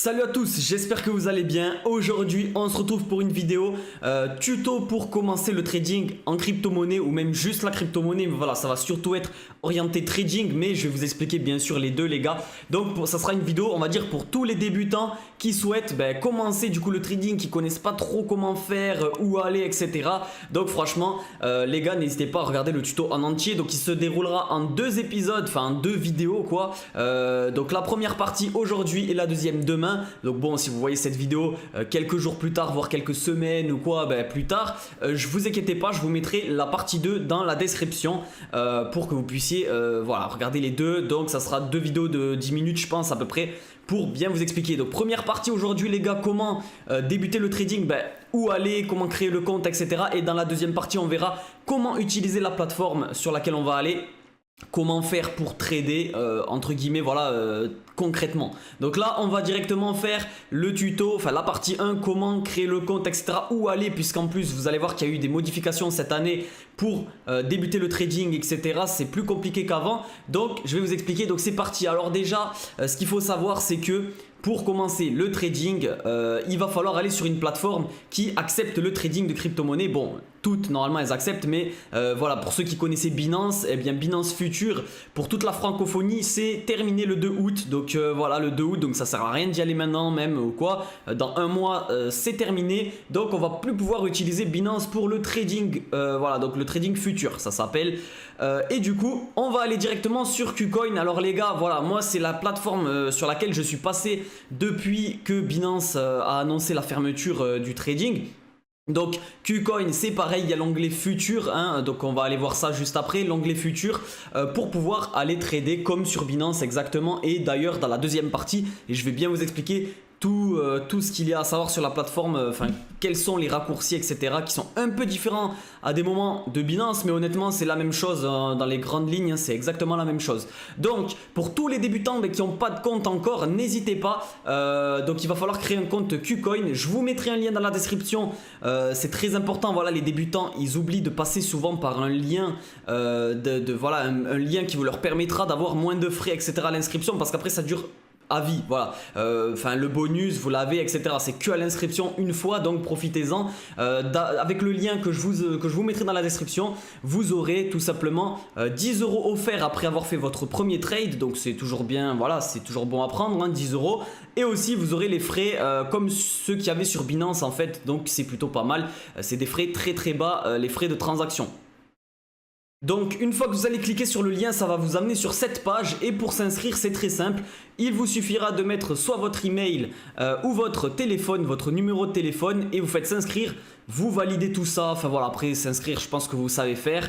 Salut à tous, j'espère que vous allez bien. Aujourd'hui, on se retrouve pour une vidéo tuto pour commencer le trading en crypto-monnaie ou même juste la crypto-monnaie. Mais voilà, ça va surtout être orienté trading, mais je vais vous expliquer bien sûr les deux les gars. Donc ça sera une vidéo, on va dire, pour tous les débutants qui souhaitent commencer du coup le trading, qui connaissent pas trop comment faire, où aller, etc. Donc franchement, les gars, n'hésitez pas à regarder le tuto en entier. Donc il se déroulera en deux épisodes, enfin en deux vidéos quoi. Donc la première partie aujourd'hui et la deuxième demain. Donc bon, si vous voyez cette vidéo quelques jours plus tard, voire quelques semaines ou quoi, plus tard, je vous inquiétez pas, je vous mettrai la partie 2 dans la description pour que vous puissiez voilà, regarder les deux. Donc ça sera deux vidéos de 10 minutes je pense à peu près pour bien vous expliquer. Donc première partie aujourd'hui les gars, comment débuter le trading, où aller, comment créer le compte, etc. Et dans la deuxième partie on verra comment utiliser la plateforme sur laquelle on va aller. Comment faire pour trader entre guillemets, voilà, concrètement. Donc là on va directement faire le tuto, enfin la partie 1, comment créer le compte, etc. Où aller, puisqu'en plus vous allez voir qu'il y a eu des modifications cette année pour débuter le trading, etc. C'est plus compliqué qu'avant, donc je vais vous expliquer. Donc c'est parti. Alors déjà ce qu'il faut savoir, c'est que pour commencer le trading, il va falloir aller sur une plateforme qui accepte le trading de crypto-monnaie. Bon, toutes normalement elles acceptent, mais voilà, pour ceux qui connaissaient Binance, eh bien Binance Future pour toute la francophonie c'est terminé le 2 août. Donc voilà, le 2 août, donc ça sert à rien d'y aller maintenant même ou quoi. Dans un mois c'est terminé, donc on va plus pouvoir utiliser Binance pour le trading. Voilà, donc le trading futur ça s'appelle. Et du coup on va aller directement sur KuCoin. Alors les gars, voilà, moi c'est la plateforme sur laquelle je suis passé depuis que Binance a annoncé la fermeture du trading. Donc KuCoin c'est pareil, il y a l'onglet futur, hein, donc on va aller voir ça juste après, l'onglet futur pour pouvoir aller trader comme sur Binance exactement. Et d'ailleurs dans la deuxième partie, et je vais bien vous expliquer tout ce qu'il y a à savoir sur la plateforme, enfin quels sont les raccourcis, etc. qui sont un peu différents à des moments de Binance, mais honnêtement c'est la même chose dans les grandes lignes, c'est exactement la même chose. Donc pour tous les débutants qui n'ont pas de compte encore, n'hésitez pas, donc il va falloir créer un compte KuCoin. Je vous mettrai un lien dans la description, c'est très important. Voilà, les débutants ils oublient de passer souvent par un lien, voilà, un lien qui vous leur permettra d'avoir moins de frais, etc. à l'inscription, parce qu'après ça dure à vie, voilà. Enfin le bonus vous l'avez, etc. c'est que à l'inscription une fois, donc profitez-en. Avec le lien que je vous mettrai dans la description, vous aurez tout simplement 10 € offerts après avoir fait votre premier trade. Donc c'est toujours bien, voilà, c'est toujours bon à prendre, hein, 10 €. Et aussi vous aurez les frais comme ceux qu'il y avait sur Binance en fait, donc c'est plutôt pas mal. C'est des frais très très bas, les frais de transaction. Donc une fois que vous allez cliquer sur le lien, ça va vous amener sur cette page, et pour s'inscrire c'est très simple. Il vous suffira de mettre soit votre email ou votre téléphone, votre numéro de téléphone, et vous faites s'inscrire. Vous validez tout ça, enfin voilà, après s'inscrire je pense que vous savez faire.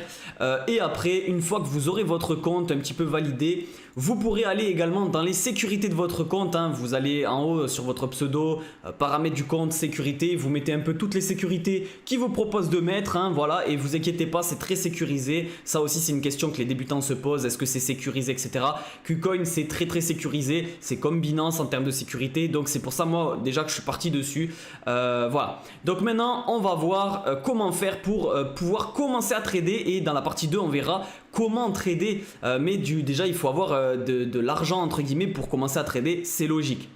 Et après, une fois que vous aurez votre compte un petit peu validé, vous pourrez aller également dans les sécurités de votre compte, hein. Vous allez en haut sur votre pseudo, paramètres du compte, sécurité, vous mettez un peu toutes les sécurités qui vous proposent de mettre, hein, voilà, et vous inquiétez pas, c'est très sécurisé. Ça aussi c'est une question que les débutants se posent, est-ce que c'est sécurisé, etc. KuCoin c'est très très sécurisé, c'est comme Binance en termes de sécurité, donc c'est pour ça moi déjà que je suis parti dessus. Voilà, donc maintenant on va voir comment faire pour pouvoir commencer à trader, et dans la partie 2 on verra comment trader, mais déjà il faut avoir de l'argent entre guillemets pour commencer à trader, c'est logique.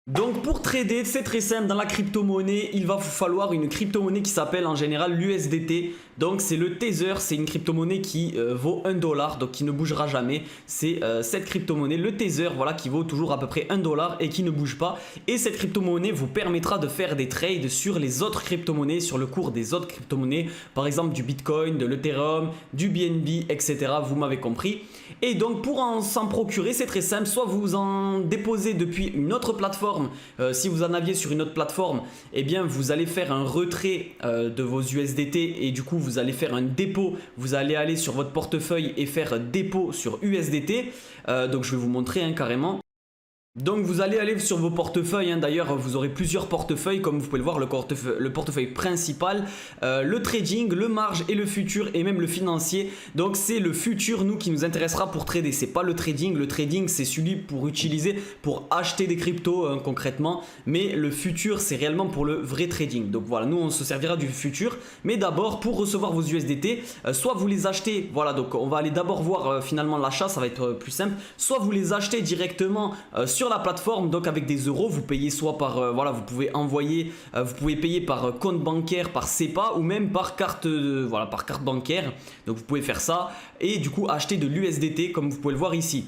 Donc pour trader c'est très simple, dans la crypto-monnaie il va vous falloir une crypto-monnaie qui s'appelle en général l'USDT. Donc c'est le Tether, c'est une crypto-monnaie qui vaut 1 $, donc qui ne bougera jamais. C'est cette crypto-monnaie, le Tether, voilà, qui vaut toujours à peu près 1 $ et qui ne bouge pas. Et cette crypto-monnaie vous permettra de faire des trades sur les autres crypto-monnaies, sur le cours des autres crypto-monnaies, par exemple du Bitcoin, de l'Ethereum, du BNB, etc. Vous m'avez compris. Et donc pour s'en procurer c'est très simple, soit vous en déposez depuis une autre plateforme, si vous en aviez sur une autre plateforme, eh bien vous allez faire un retrait de vos USDT, et du coup vous allez faire un dépôt, vous allez aller sur votre portefeuille et faire dépôt sur USDT. Donc je vais vous montrer, hein, carrément. Donc vous allez aller sur vos portefeuilles, hein. D'ailleurs vous aurez plusieurs portefeuilles comme vous pouvez le voir, le portefeuille principal, le trading, le marge et le futur, et même le financier. Donc c'est le futur nous qui nous intéressera pour trader, c'est pas le trading c'est celui pour utiliser pour acheter des cryptos, hein, concrètement, mais le futur c'est réellement pour le vrai trading. Donc voilà, nous on se servira du futur, mais d'abord pour recevoir vos USDT, soit vous les achetez, voilà, donc on va aller d'abord voir finalement l'achat, ça va être plus simple, soit vous les achetez directement sur sur la plateforme, donc avec des euros, vous payez soit par, voilà, vous pouvez envoyer, vous pouvez payer par compte bancaire, par SEPA ou même par carte, voilà, par carte bancaire. Donc vous pouvez faire ça et du coup acheter de l'USDT comme vous pouvez le voir ici.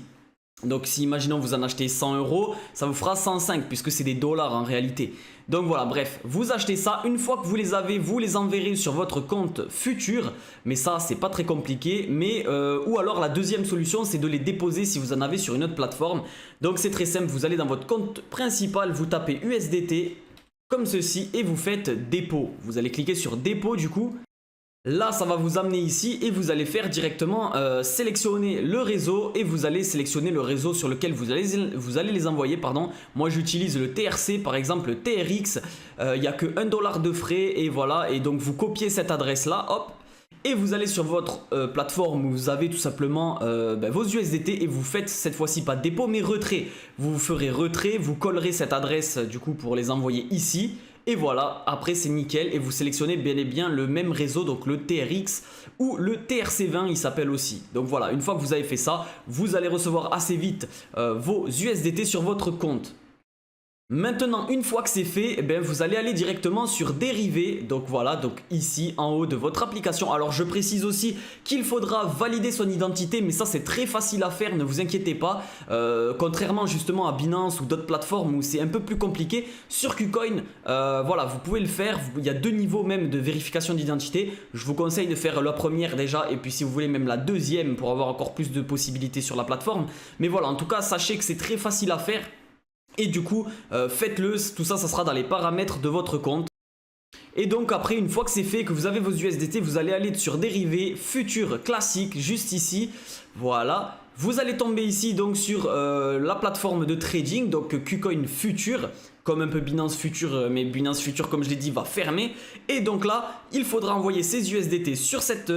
Donc si imaginons vous en achetez 100 euros, ça vous fera 105 puisque c'est des dollars en réalité. Donc voilà, bref, vous achetez ça, une fois que vous les avez, vous les enverrez sur votre compte futur. Mais ça, c'est pas très compliqué. Mais ou alors la deuxième solution, c'est de les déposer si vous en avez sur une autre plateforme. Donc c'est très simple, vous allez dans votre compte principal, vous tapez USDT comme ceci et vous faites dépôt. Vous allez cliquer sur dépôt du coup. Là, ça va vous amener ici et vous allez faire directement sélectionner le réseau et vous allez sélectionner le réseau sur lequel vous allez les envoyer. Pardon. Moi, j'utilise le TRC, par exemple le TRX. Il n'y a que $1 de frais et voilà. Et donc, vous copiez cette adresse-là, hop. Et vous allez sur votre plateforme où vous avez tout simplement vos USDT et vous faites cette fois-ci pas dépôt mais retrait. Vous ferez retrait, vous collerez cette adresse du coup pour les envoyer ici. Et voilà, après c'est nickel et vous sélectionnez bien et bien le même réseau, donc le TRX ou le TRC20 il s'appelle aussi. Donc voilà, une fois que vous avez fait ça, vous allez recevoir assez vite vos USDT sur votre compte. Maintenant, une fois que c'est fait, eh bien, vous allez aller directement sur dérivé. Donc voilà, donc ici en haut de votre application. Alors je précise aussi qu'il faudra valider son identité, mais ça c'est très facile à faire, ne vous inquiétez pas. Contrairement justement à Binance ou d'autres plateformes où c'est un peu plus compliqué, sur KuCoin, voilà, vous pouvez le faire. Il y a deux niveaux même de vérification d'identité. Je vous conseille de faire la première déjà et puis si vous voulez même la deuxième pour avoir encore plus de possibilités sur la plateforme. Mais voilà, en tout cas, sachez que c'est très facile à faire. Et du coup, faites-le, tout ça, ça sera dans les paramètres de votre compte. Et donc après, une fois que c'est fait, que vous avez vos USDT, vous allez aller sur dérivé, futur, classique, juste ici. Voilà. Vous allez tomber ici donc sur la plateforme de trading, donc KuCoin Future, comme un peu Binance Future, mais Binance Future, comme je l'ai dit, va fermer. Et donc là, il faudra envoyer ces USDT sur cet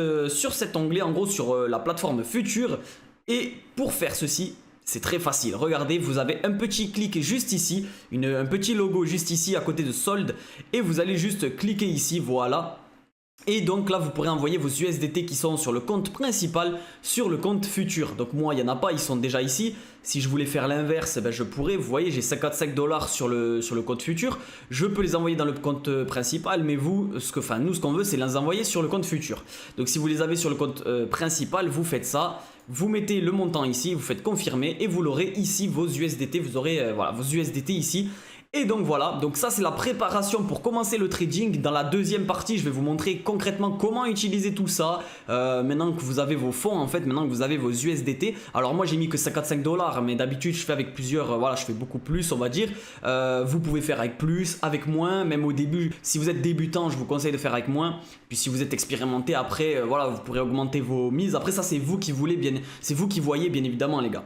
onglet, en gros sur la plateforme Future. Et pour faire ceci, c'est très facile. Regardez, vous avez un petit clic juste ici, un petit logo juste ici à côté de solde et vous allez juste cliquer ici, voilà. Et donc là, vous pourrez envoyer vos USDT qui sont sur le compte principal sur le compte futur. Donc moi, il n'y en a pas, ils sont déjà ici. Si je voulais faire l'inverse, ben je pourrais. Vous voyez, j'ai 55 $ sur le compte futur. Je peux les envoyer dans le compte principal, mais vous, nous, ce qu'on veut, c'est les envoyer sur le compte futur. Donc si vous les avez sur le compte principal, vous faites ça. Vous mettez le montant ici, vous faites confirmer et vous l'aurez ici vos USDT. Vous aurez voilà, vos USDT ici. Et donc voilà, donc ça c'est la préparation pour commencer le trading. Dans la deuxième partie, je vais vous montrer concrètement comment utiliser tout ça. Maintenant que vous avez vos fonds, en fait, maintenant que vous avez vos USDT. Alors moi j'ai mis que 55 $, mais d'habitude je fais avec plusieurs, voilà, je fais beaucoup plus on va dire. Vous pouvez faire avec plus, avec moins, même au début. Si vous êtes débutant, je vous conseille de faire avec moins. Puis si vous êtes expérimenté, après, voilà, vous pourrez augmenter vos mises. Après ça c'est vous qui voulez bien, c'est vous qui voyez bien évidemment les gars.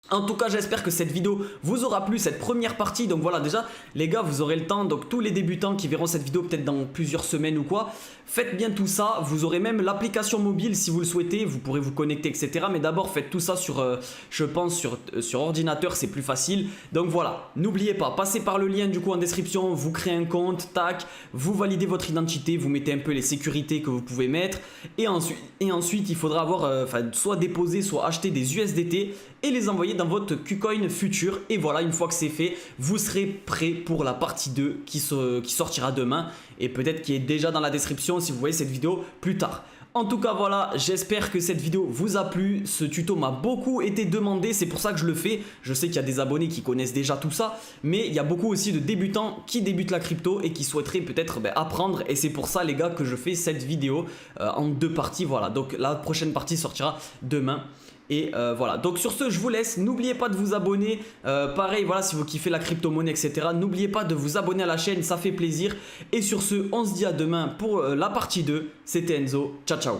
En tout cas, j'espère que cette vidéo vous aura plu, cette première partie. Donc voilà, déjà, les gars, vous aurez le temps. Donc tous les débutants qui verront cette vidéo peut-être dans plusieurs semaines ou quoi, faites bien tout ça. Vous aurez même l'application mobile si vous le souhaitez. Vous pourrez vous connecter, etc. Mais d'abord, faites tout ça sur, je pense, sur ordinateur, c'est plus facile. Donc voilà, n'oubliez pas, passez par le lien du coup en description. Vous créez un compte, tac, vous validez votre identité, vous mettez un peu les sécurités que vous pouvez mettre. Et ensuite il faudra avoir, soit déposer, soit acheter des USDT et les envoyer dans votre KuCoin Future. Et voilà, une fois que c'est fait, vous serez prêt pour la partie 2 qui sortira demain et peut-être qui est déjà dans la description si vous voyez cette vidéo plus tard. En tout cas voilà, j'espère que cette vidéo vous a plu. Ce tuto m'a beaucoup été demandé, c'est pour ça que je le fais. Je sais qu'il y a des abonnés qui connaissent déjà tout ça, mais il y a beaucoup aussi de débutants qui débutent la crypto et qui souhaiteraient peut-être apprendre. Et c'est pour ça les gars que je fais cette vidéo en deux parties. Voilà, donc la prochaine partie sortira demain. Et voilà, donc sur ce je vous laisse, n'oubliez pas de vous abonner, pareil voilà si vous kiffez la crypto-monnaie etc, n'oubliez pas de vous abonner à la chaîne, ça fait plaisir. Et sur ce on se dit à demain pour la partie 2, c'était Enzo, ciao ciao.